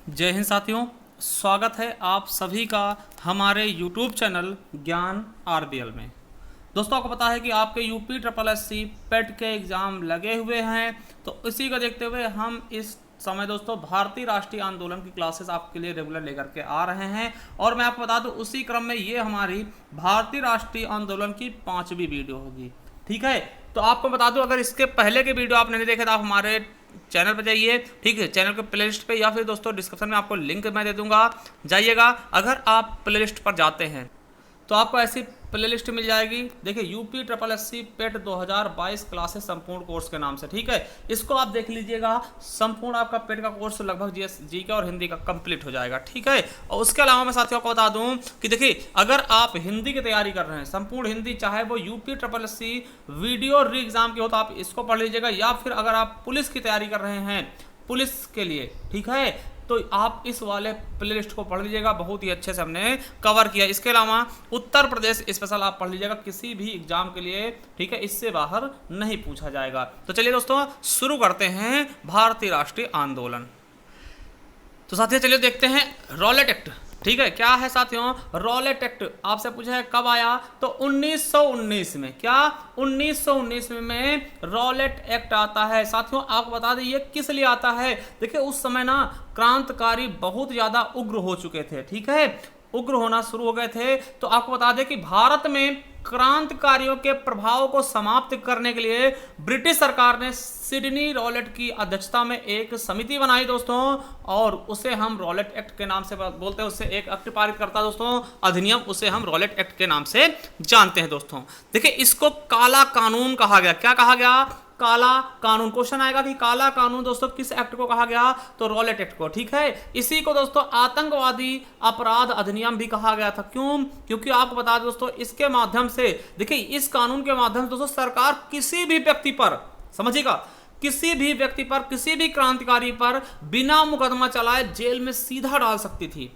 जय हिंद साथियों, स्वागत है आप सभी का हमारे YouTube चैनल ज्ञान आरबीएल में। दोस्तों, आपको पता है कि आपके यूपी ट्रिपल एससी पेट के एग्ज़ाम लगे हुए हैं, तो इसी को देखते हुए हम इस समय दोस्तों भारतीय राष्ट्रीय आंदोलन की क्लासेस आपके लिए रेगुलर लेकर के आ रहे हैं। और मैं आपको बता दूं, उसी क्रम में ये हमारी भारतीय राष्ट्रीय आंदोलन की 5वीं वीडियो होगी। ठीक है, तो आपको बता दूं, अगर इसके पहले के वीडियो आपने नहीं देखे तो आप हमारे चैनल पर जाइए। ठीक है, चैनल के प्लेलिस्ट पे या फिर दोस्तों डिस्क्रिप्शन में आपको लिंक मैं दे दूंगा, जाइएगा। अगर आप प्लेलिस्ट पर जाते हैं तो आपको ऐसी प्लेलिस्ट मिल जाएगी। देखिए, यूपी ट्रिपल एससी पेट 2022 क्लासेस संपूर्ण कोर्स के नाम से। ठीक है, इसको आप देख लीजिएगा। संपूर्ण आपका पेट का कोर्स लगभग जी के और हिंदी का कंप्लीट हो जाएगा। ठीक है, और उसके अलावा मैं साथियों को बता दूं कि देखिए, अगर आप हिंदी की तैयारी कर रहे हैं, संपूर्ण हिंदी, चाहे वो यूपी ट्रिपल एससी वीडियो री एग्जाम की हो तो आप इसको पढ़ लीजिएगा, या फिर अगर आप पुलिस की तैयारी कर रहे हैं, पुलिस के लिए, ठीक है, तो आप इस वाले प्लेलिस्ट को पढ़ लीजिएगा। बहुत ही अच्छे से हमने कवर किया। इसके अलावा उत्तर प्रदेश स्पेशल आप पढ़ लीजिएगा, किसी भी एग्जाम के लिए। ठीक है, इससे बाहर नहीं पूछा जाएगा। तो चलिए दोस्तों, शुरू करते हैं भारतीय राष्ट्रीय आंदोलन। तो साथियों चलिए देखते हैं रॉलेट एक्ट। ठीक है, क्या है साथियों रॉलेट एक्ट? आपसे पूछा है कब आया, तो 1919 में। क्या 1919 में रॉलेट एक्ट आता है। साथियों आपको बता दें ये किस लिए आता है। देखिए, उस समय ना क्रांतिकारी बहुत ज्यादा उग्र हो चुके थे। ठीक है, उग्र होना शुरू हो गए थे। तो आपको बता दें कि भारत में क्रांतिकारियों के प्रभाव को समाप्त करने के लिए ब्रिटिश सरकार ने सिडनी रॉलेट की अध्यक्षता में एक समिति बनाई दोस्तों, और उसे हम रॉलेट एक्ट के नाम से बोलते हैं। उससे एक एक्ट पारित करता है दोस्तों, अधिनियम, उसे हम रॉलेट एक्ट के नाम से जानते हैं दोस्तों। देखिए, इसको काला कानून कहा गया। क्या कहा गया? काला कानून। क्वेश्चन आएगा कि काला कानून दोस्तों किस एक्ट को कहा गया, तो रॉलेट एक्ट को। ठीक है, इसी को दोस्तों आतंकवादी अपराध अधिनियम भी कहा गया था। क्यों? क्योंकि आपको बता दें दोस्तों, इसके माध्यम से, देखिए, इस कानून के माध्यम से दोस्तों सरकार किसी भी व्यक्ति पर, समझिएगा, किसी भी व्यक्ति पर, किसी भी क्रांतिकारी पर बिना मुकदमा चलाए जेल में सीधा डाल सकती थी।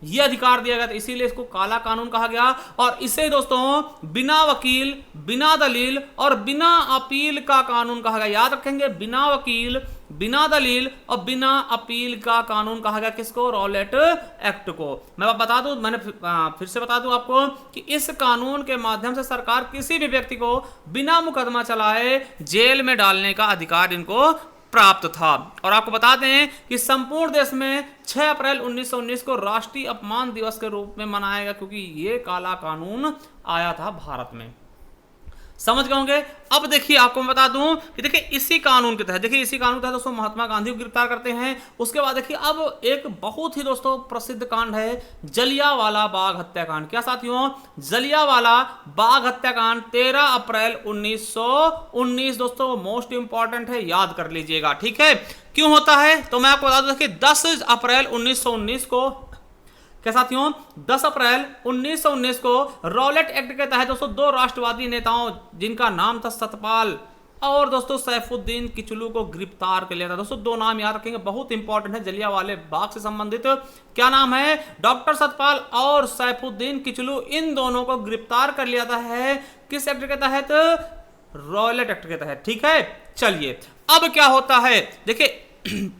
ये अधिकार दिया गया था, इसीलिए इसको काला कानून कहा गया। और इसे दोस्तों बिना वकील, बिना दलील और बिना अपील का कानून कहा गया। याद रखेंगे, बिना वकील, बिना दलील और बिना अपील का कानून कहा गया। किसको? रॉलेट एक्ट को। मैं बता दूं, मैंने फिर से बता दूं आपको कि इस कानून के माध्यम से सरकार किसी भी व्यक्ति को बिना मुकदमा चलाए जेल में डालने का अधिकार इनको प्राप्त था। और आपको बता दें कि संपूर्ण देश में 6 अप्रैल 1919 को राष्ट्रीय अपमान दिवस के रूप में मनाया गया, क्योंकि ये काला कानून आया था भारत में। समझ गए होंगे। अब देखिए, आपको मैं बता दूं कि देखिए, इसी कानून के तहत, देखिए, इसी कानून के तहत दोस्तों महात्मा गांधी को गिरफ्तार करते हैं। उसके बाद देखिए, अब एक बहुत ही दोस्तों प्रसिद्ध कांड है जलियांवाला बाग हत्याकांड। क्या साथियों? जलियांवाला बाग हत्याकांड 13 अप्रैल 1919 दोस्तों मोस्ट इंपॉर्टेंट है, याद कर लीजिएगा। ठीक है, क्यों होता है तो मैं आपको बता दूं, देखिए 10 अप्रैल 1919 को, क्या साथियों, 10 अप्रैल 1919 को रॉलेट एक्ट के तहत दोस्तों 2 राष्ट्रवादी नेताओं, जिनका नाम था सतपाल और दोस्तों सैफुद्दीन किचलू, को गिरफ्तार कर लिया था। दोस्तों 2 नाम याद रखेंगे, बहुत इंपॉर्टेंट है, जलियांवाले बाग से संबंधित। क्या नाम है? डॉक्टर सतपाल और सैफुद्दीन किचलू। इन दोनों को गिरफ्तार कर लिया था है किस एक्ट के तहत? रॉलेट एक्ट के तहत। ठीक है, चलिए अब क्या होता है। देखिए,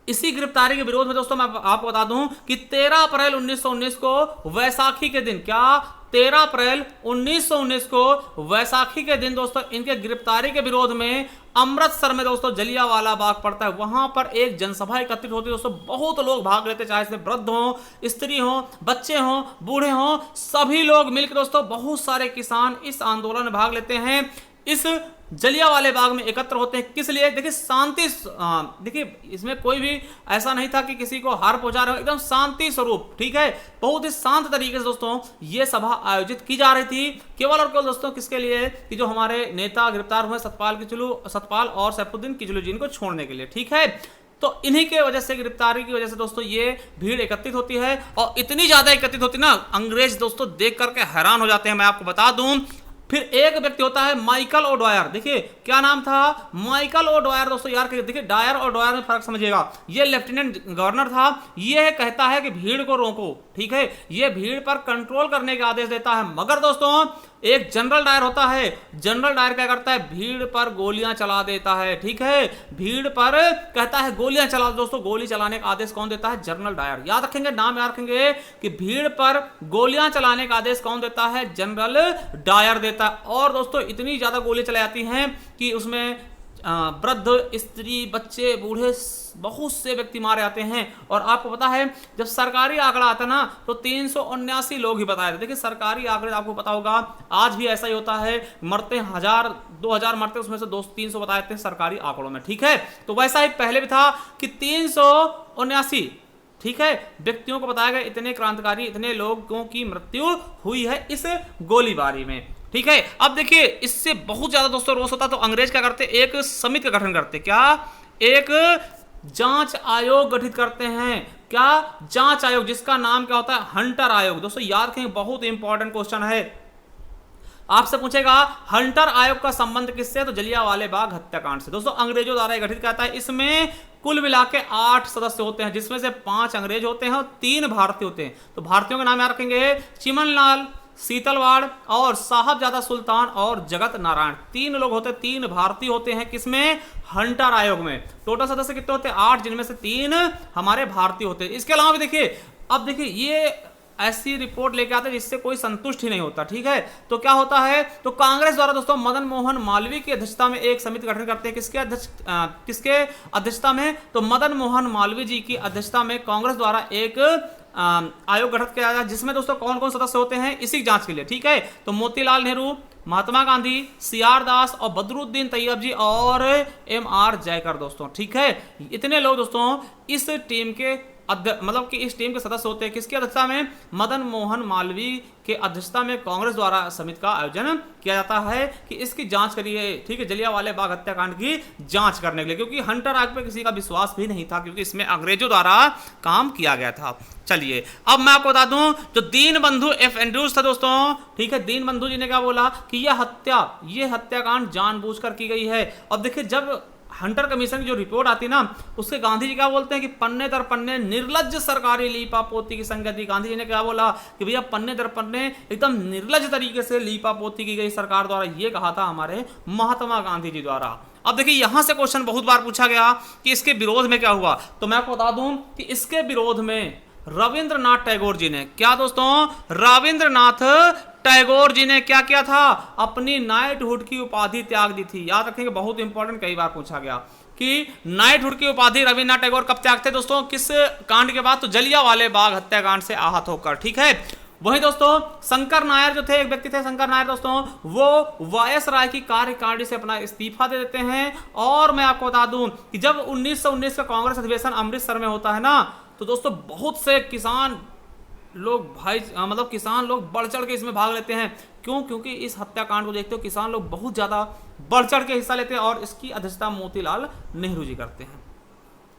इसी गिरफ्तारी के विरोध में दोस्तों मैं आपको बता दूं कि 13 अप्रैल 1919 को वैसाखी के दिन, क्या 13 अप्रैल 1919 को वैसाखी के दिन दोस्तों इनके गिरफ्तारी के विरोध में अमृतसर में दोस्तों जलियांवाला बाग पड़ता है। वहां पर एक जनसभा एकत्रित होती है दोस्तों, बहुत लोग भाग लेते, चाहे इसमें वृद्ध हो, स्त्री हो, बच्चे हो, बूढ़े हो, सभी लोग मिलकर दोस्तों, बहुत सारे किसान इस आंदोलन में भाग लेते हैं, इस जलियांवाले बाग में एकत्र होते हैं। किस लिए? देखिए, शांति, देखिए इसमें कोई भी ऐसा नहीं था कि किसी को हार पहुंचा रहे हो, एकदम शांति स्वरूप। ठीक है, बहुत ही शांत तरीके से दोस्तों ये सभा आयोजित की जा रही थी, केवल और केवल दोस्तों किसके लिए, कि जो हमारे नेता गिरफ्तार हुए सतपाल और सैफुद्दीन किचलू जी, इनको छोड़ने के लिए। ठीक है, तो इन्हीं के वजह से, गिरफ्तारी की वजह से दोस्तों ये भीड़ एकत्रित होती है, और इतनी ज्यादा एकत्रित होती ना, अंग्रेज दोस्तों देख करके हैरान हो जाते हैं। मैं आपको बता दूं, फिर एक व्यक्ति होता है माइकल ओडवायर। देखिए, क्या नाम था? Michael O'Dwyer. दोस्तों यार देखिए, डायर और डॉयर में फर्क समझिएगा। ये लेफ्टिनेंट गवर्नर था। ये कहता है कि भीड़ को रोको। ठीक है, ये भीड़ पर कंट्रोल करने के आदेश देता है, मगर दोस्तों एक जनरल डायर होता है, जनरल डायर क्या करता है, भीड़ पर गोलियां चला देता है, ठीक है, भीड़ पर कहता है गोलियां चला। दोस्तों गोली चलाने का आदेश कौन देता है, जनरल डायर। याद रखेंगे, नाम याद रखेंगे कि भीड़ पर गोलियां चलाने का आदेश कौन देता है, जनरल डायर देता है। और दोस्तों इतनी ज्यादा गोली चलाई जाती हैं कि उसमें वृद्ध, स्त्री, बच्चे, बूढ़े, बहुत से व्यक्ति मारे जाते हैं। और आपको पता है जब सरकारी आंकड़ा आता है ना तो 379 लोग ही बताए थे। देखिए सरकारी आंकड़े आपको पता होगा, आज भी ऐसा ही होता है, मरते 1000 2000 मरते, उसमें से 200-300 बताए थे सरकारी आंकड़ों में, ठीक है। तो वैसा ही पहले भी था कि 379, ठीक है, व्यक्तियों को बताया गया इतने क्रांतिकारी, इतने लोगों की मृत्यु हुई है इस गोलीबारी में, ठीक है। अब देखिए इससे बहुत ज्यादा दोस्तों रोष होता तो अंग्रेज क्या करते, एक समिति का गठन करते, क्या, एक जांच आयोग गठित करते हैं, क्या, जांच आयोग, जिसका नाम क्या होता है, हंटर आयोग। दोस्तों याद रखें, बहुत इंपॉर्टेंट क्वेश्चन है, आपसे पूछेगा हंटर आयोग का संबंध किससे, तो जलियांवाले बाग हत्याकांड से। दोस्तों अंग्रेजों द्वारा गठित करता है, इसमें कुल मिला के 8 सदस्य होते हैं, जिसमें से 5 अंग्रेज होते हैं और 3 भारतीय होते हैं। तो भारतीयों के नाम याद रखेंगे, चिमनलाल, शीतलवाड़ और साहबजादा सुल्तान और जगत नारायण, 3 लोग होते हैं, 3 भारतीय होते हैं किसमें, हंटर आयोग में। टोटल सदस्य कितने होते हैं, 8, जिनमें से 3 हमारे भारतीय होते हैं। इसके अलावा भी देखिए, अब देखिए ये ऐसी रिपोर्ट लेके आते हैं जिससे कोई संतुष्ट ही नहीं होता, ठीक है। तो क्या होता है, तो कांग्रेस द्वारा दोस्तों मदन मोहन मालवीय की अध्यक्षता में एक समिति गठन करते हैं, किसके अध्यक्षता में, तो मदन मोहन मालवीय जी की अध्यक्षता में कांग्रेस द्वारा एक आयोग गठित किया गया, जिसमें दोस्तों कौन कौन सदस्य होते हैं इसी जांच के लिए, ठीक है। तो मोतीलाल नेहरू, महात्मा गांधी, सीआर दास और बदरुद्दीन तैयब जी और एमआर जयकर दोस्तों, ठीक है। इतने लोग दोस्तों इस टीम के मतलब कि इस टीम के सदस्य होते हैं, किसकी अध्यक्षता में, मदन मोहन मालवीय के अध्यक्षता में कांग्रेस द्वारा समिति का आयोजन किया जाता है कि इसकी जांच करिए, ठीक है, जलियांवाले बाग हत्याकांड की जांच करने के लिए, क्योंकि हंटर आयोग पे किसी का विश्वास भी नहीं था, क्योंकि इसमें अंग्रेजों द्वारा काम किया गया था। चलिए अब मैं आपको बता दूं, जो दीन बंधु एफ एंड्रूज था दोस्तों, ठीक है, दीन बंधु जी ने क्या बोला कि ये हत्याकांड जानबूझकर की गई है। अब देखिए जब हंटर कमीशन की जो रिपोर्ट आती है ना, उसके गांधी जी क्या बोलते हैं कि पन्ने दर पन्ने निर्लज्ज सरकारी लीपापोती की संगत दी। गांधी जी ने क्या बोला कि भैया पन्ने दर पन्ने एकदम निर्लज्ज तरीके से लीपापोती की गई सरकार द्वारा, ये कहा था हमारे महात्मा गांधी जी द्वारा। अब देखिए यहां से क्वेश्चन बहुत बार पूछा गया कि इसके विरोध में क्या हुआ, तो मैं आपको बता दूं कि इसके विरोध में रविंद्रनाथ टैगोर जी ने, क्या दोस्तों, रविंद्रनाथ टैगोर जी ने क्या किया था, अपनी नाइटहुड की उपाधि त्याग दी थी। याद रखेंगे, बहुत इंपॉर्टेंट, कई बार पूछा गया कि नाइटहुड की उपाधि रविंद्रनाथ टैगोर कब त्यागते दोस्तों, किस कांड के बाद, तो जलियांवाले बाग हत्याकांड से आहत होकर, ठीक है। वही दोस्तों शंकर नायर जो थे, एक व्यक्ति थे शंकर नायर दोस्तों, वो वायसराय की कार्यकारिणी से अपना इस्तीफा दे देते हैं। और मैं आपको बता दूं कि जब 1919 का कांग्रेस अधिवेशन अमृतसर में होता है ना, तो दोस्तों बहुत से किसान लोग मतलब किसान लोग बढ़ चढ़ के इसमें भाग लेते हैं। क्यों, क्योंकि इस हत्याकांड को देखते हो किसान लोग बहुत ज्यादा बढ़ चढ़ के हिस्सा लेते हैं और इसकी अध्यक्षता मोतीलाल नेहरू जी करते हैं,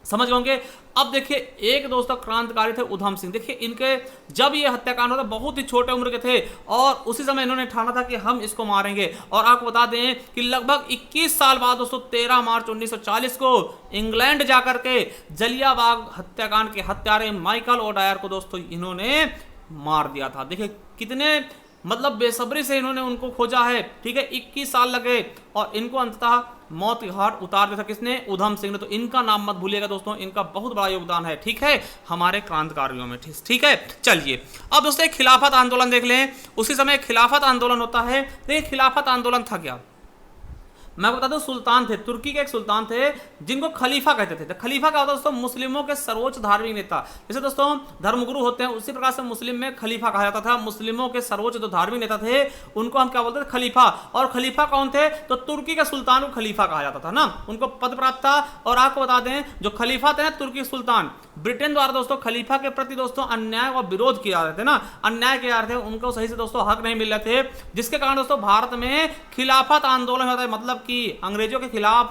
समझ होंगे। अब देखिए एक दोस्तों क्रांतिकारी थे उधम सिंह, देखिए इनके जब ये हत्याकांड होता बहुत ही छोटे उम्र के थे और उसी समय इन्होंने ठाना था कि हम इसको मारेंगे। और आपको बता दें कि लगभग 21 साल बाद दोस्तों 13 मार्च 1940 को इंग्लैंड जाकर के जलियांवाला हत्याकांड के हत्यारे माइकल ओडायर को दोस्तों इन्होंने मार दिया था। देखिए कितने मतलब बेसब्री से इन्होंने उनको खोजा है, ठीक है, 21 साल लगे और इनको अंततः मौत के घाट उतार दिया था, किसने, उधम सिंह ने। तो इनका नाम मत भूलिएगा दोस्तों, इनका बहुत बड़ा योगदान है, ठीक है, हमारे क्रांतिकारियों में, ठीक है। चलिए अब दोस्तों एक खिलाफत आंदोलन देख लें। उसी समय खिलाफत आंदोलन होता है। देखिए खिलाफत आंदोलन था क्या, मैं बता दूं, सुल्तान थे, तुर्की के एक सुल्तान थे जिनको खलीफा कहते थे। तो खलीफा क्या होता है दोस्तों, मुस्लिमों के सर्वोच्च धार्मिक नेता। जैसे दोस्तों धर्मगुरु होते हैं, उसी प्रकार से मुस्लिम में खलीफा कहा जाता था। मुस्लिमों के सर्वोच्च जो धार्मिक नेता थे उनको हम क्या बोलते थे, खलीफा। और खलीफा कौन थे, तो तुर्की के सुल्तान को खलीफा कहा जाता था ना, उनको पद प्राप्त था। और आपको बता दें जो खलीफा थे ना तुर्की सुल्तान, ब्रिटेन द्वारा दोस्तों खलीफा के प्रति दोस्तों अन्याय और विरोध किया रहे थे ना, अन्याय किया रहे थे, उनको सही से दोस्तों हक नहीं मिल रहे थे, जिसके कारण दोस्तों भारत में खिलाफत आंदोलन होता है। मतलब कि अंग्रेजों के खिलाफ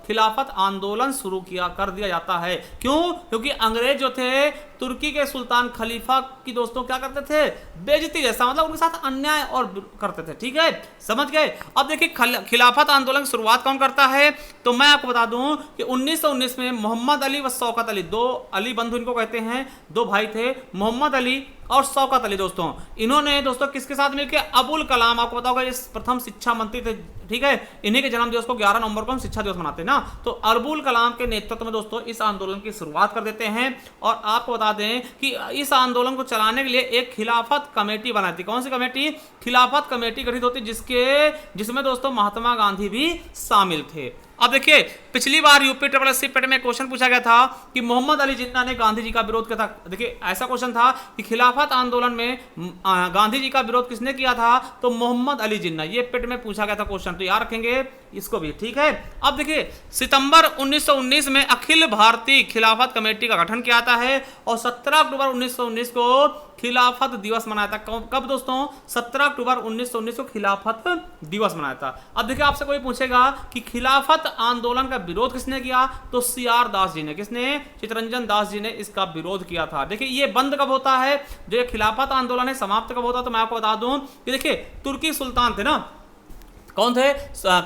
खिलाफत आंदोलन शुरू कर दिया जाता है। क्यों, क्योंकि अंग्रेज जो थे तुर्की के सुल्तान खलीफा की दोस्तों क्या करते थे, बेइज्जती जैसा, मतलब उनके साथ अन्याय और करते थे, ठीक है, समझ गए। अब देखिए खिलाफत आंदोलन की शुरुआत कौन करता है, तो मैं आपको बता दूं कि 1919 में मोहम्मद अली व शौकत अली, दो अली बंधु इनको कहते हैं, दो भाई थे मोहम्मद अली और शौकत अली। दोस्तों इन्होंने दोस्तों किसके साथ मिलकर, अबुल कलाम, आपको पता होगा ये प्रथम शिक्षा मंत्री थे, ठीक है, इन्हीं के जन्म दिवस को 11 नवंबर को हम शिक्षा दिवस मनाते हैं ना। तो अबुल कलाम के नेतृत्व में दोस्तों इस आंदोलन की शुरुआत कर देते हैं। और आपको बता दें कि इस आंदोलन को चलाने के लिए एक खिलाफत कमेटी बनाई थी। कौन सी कमेटी? खिलाफत कमेटी गठित होती जिसमें दोस्तों महात्मा गांधी भी शामिल थे। अब देखिए पिछली बार यूपी ट्रिपल एससी पेट में क्वेश्चन पूछा गया था कि मोहम्मद अली जिन्ना ने गांधी जी का विरोध किया था। देखिए ऐसा क्वेश्चन था कि खिलाफत आंदोलन में गांधी जी का विरोध किसने किया था? तो मोहम्मद अली जिन्ना। ये पेट में पूछा गया था क्वेश्चन, तो याद रखेंगे इसको भी, ठीक है। अब देखिए सितंबर 1919 में अखिल भारतीय खिलाफत कमेटी का गठन किया जाता है और 17 अक्टूबर 1919 को खिलाफत दिवस मनाया था। कब दोस्तों? 17 अक्टूबर 1919 को खिलाफत दिवस मनाया था। अब देखिए आपसे कोई पूछेगा कि खिलाफत आंदोलन का विरोध किसने किया? तो CR दास जी ने। किसने? चित्तरंजन दास जी ने इसका विरोध किया था। देखिए ये बंद कब होता है, जो ये खिलाफत आंदोलन है समाप्त कब होता है? तो मैं आपको बता दूं कि देखिए तुर्की सुल्तान थे ना, कौन थे?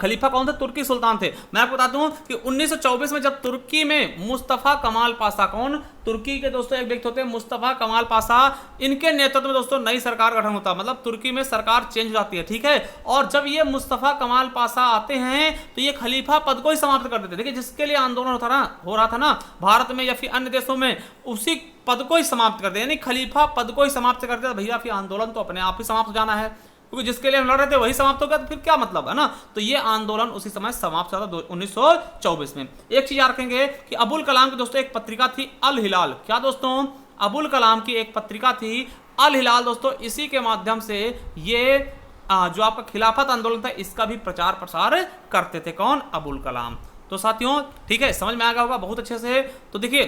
खलीफा कौन थे? तुर्की सुल्तान थे। मैं आपको बता दूं कि 1924 में जब तुर्की में मुस्तफा कमाल पाशा, कौन? तुर्की के दोस्तों एक व्यक्ति होते हैं मुस्तफा कमाल पाशा, इनके नेतृत्व में दोस्तों नई सरकार गठन होता है, मतलब तुर्की में सरकार चेंज हो जाती है, ठीक है। और जब ये मुस्तफा कमाल पाशा आते हैं तो ये खलीफा पद को ही समाप्त कर देते। देखिए जिसके लिए आंदोलन हो रहा था ना भारत में या फिर अन्य देशों में, उसी पद को ही समाप्त कर दे, यानी खलीफा पद को ही समाप्त कर दे। भैया फिर आंदोलन तो अपने आप ही समाप्त हो जाना है, क्योंकि जिसके लिए हम लड़ रहे थे वही समाप्त हो गया, तो फिर क्या मतलब है ना। तो ये आंदोलन उसी समय समाप्त हुआ था 1924 में। एक चीज याद रखेंगे कि अबुल कलाम की दोस्तों एक पत्रिका थी अल हिलाल। क्या दोस्तों? अबुल कलाम की एक पत्रिका थी अल हिलाल। दोस्तों इसी के माध्यम से ये जो आपका खिलाफत आंदोलन था इसका भी प्रचार प्रसार करते थे। कौन? अबुल कलाम। तो साथियों ठीक है, समझ में आ गया होगा बहुत अच्छे से। तो देखिए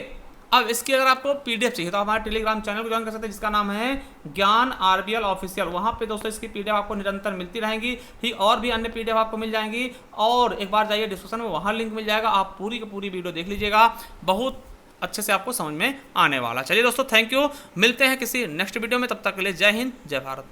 अब इसकी अगर आपको PDF चाहिए तो हमारे टेलीग्राम चैनल को ज्वाइन कर सकते हैं, जिसका नाम है ज्ञान RBL ऑफिशियल। वहां पे दोस्तों इसकी PDF आपको निरंतर मिलती रहेंगी, ठीक, और भी अन्य PDF आपको मिल जाएंगी। और एक बार जाइए डिस्क्रिप्शन में, वहां लिंक मिल जाएगा, आप पूरी की पूरी वीडियो देख लीजिएगा, बहुत अच्छे से आपको समझ में आने वाला। चलिए दोस्तों थैंक यू, मिलते हैं किसी नेक्स्ट वीडियो में, तब तक के लिए जय हिंद जय भारत।